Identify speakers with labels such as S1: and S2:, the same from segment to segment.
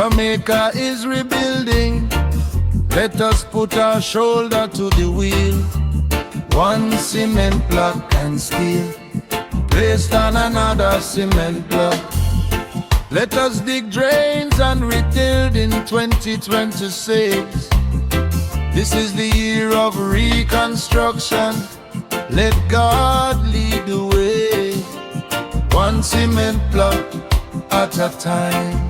S1: Jamaica is rebuilding. Let us put our shoulder to the wheel. One cement block and steel placed on another cement block. Let us dig drains and rebuild in 2026. This is the year of reconstruction. Let God lead the way. One cement block at a time.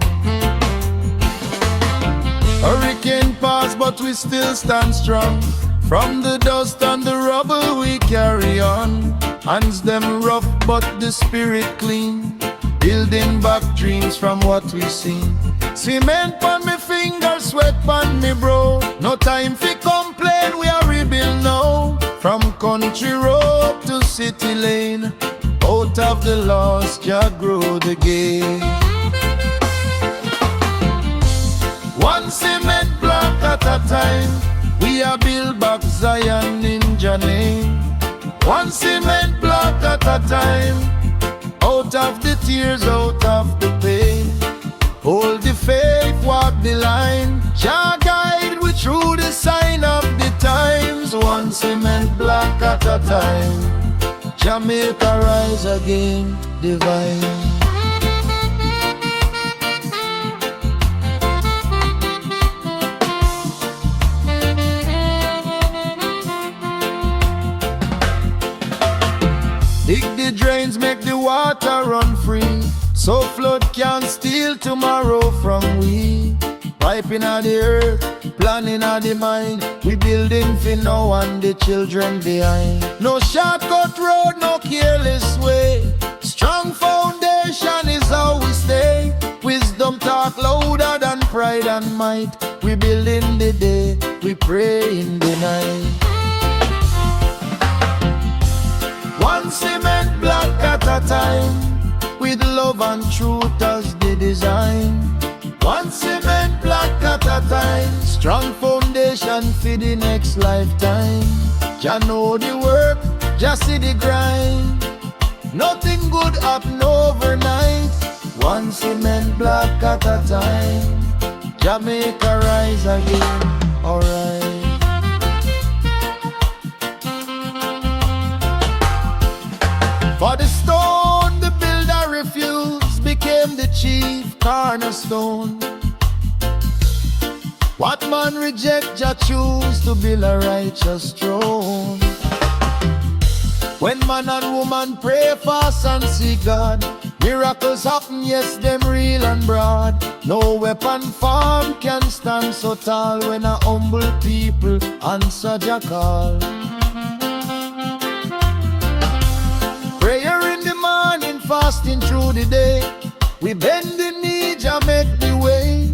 S1: Hurricane passed, but we still stand strong. From the dust and the rubble we carry on. Hands them rough, but the spirit clean. Building back dreams from what we seen. Cement on me finger, sweat on me bro. No time for complain, we are rebuild now. From country road to city lane, out of the lost, Jah grow the gain. One cement block at a time, we are build back Zion in Jah name. One cement block at a time, out of the tears, out of the pain. Hold the faith, walk the line. Jah guide we through the sign of the times. One cement block at a time, Jamaica rise again, divine. Dig the drains, make the water run free, so flood can't steal tomorrow from we. Piping out the earth, planning out the mind. We building for now and the children behind. No shortcut road, no careless way. Strong foundation is how we stay. Wisdom talk louder than pride and might. We build in the day, we pray in the night. One cement block at a time, with love and truth as the design. One cement block at a time, strong foundation for the next lifetime. Jah know the work, Jah see the grind. Nothing good happen overnight. One cement block at a time, Jamaica rise again, alright. For the stone the builder refused, became the chief cornerstone. What man reject, Jah choose to build a righteous throne. When man and woman pray, fast and seek God, miracles happen, yes, them real and broad. No weapon formed can stand so tall when a humble people answer Jah call. Prayer in the morning, fasting through the day. We bend the knee, Jah make the way.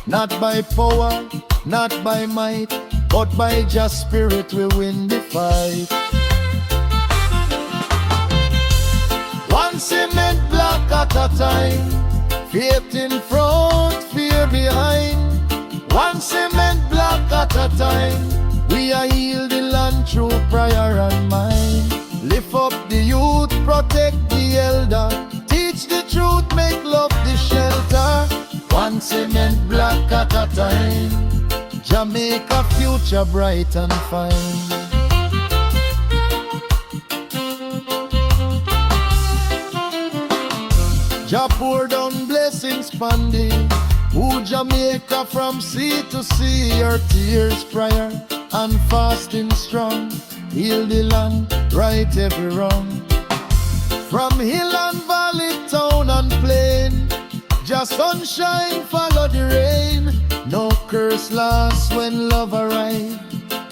S1: Not by power, not by might, but by Jah spirit we win the fight. One cement block at a time, faith in front, fear behind. One cement block at a time, we are heal the land through prayer and mind. Lift up the youth, protect the elder, teach the truth, make love the shelter. One cement block at a time, Jamaica future bright and fine. Jah pour down blessings pon thee, who Jamaica from sea to sea. Your tears, prayer and fasting strong, heal the land, right every wrong. From hill and valley, town and plain, just sunshine follow the rain. No curse lasts when love arrive.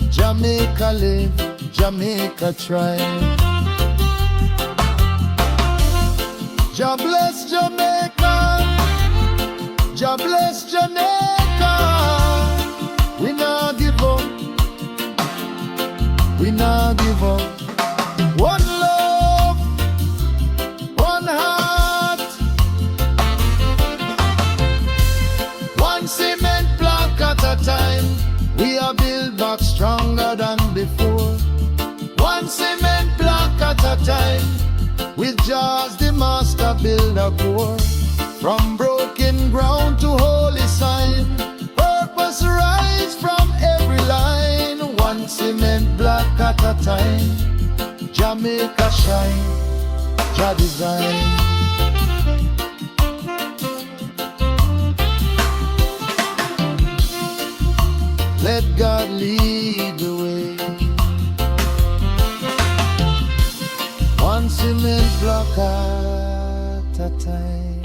S1: Jamaica live, Jamaica thrive. Jah bless Jamaica, Jah bless Jamaica. We not give up, we not give up. One love, one heart. One cement block at a time, we are built back stronger than before. One cement block at a time, with Jah as the master builder core. From broken ground to holy soil, Jamaica shine, Jah design. Let God lead the way. One cement block at a time.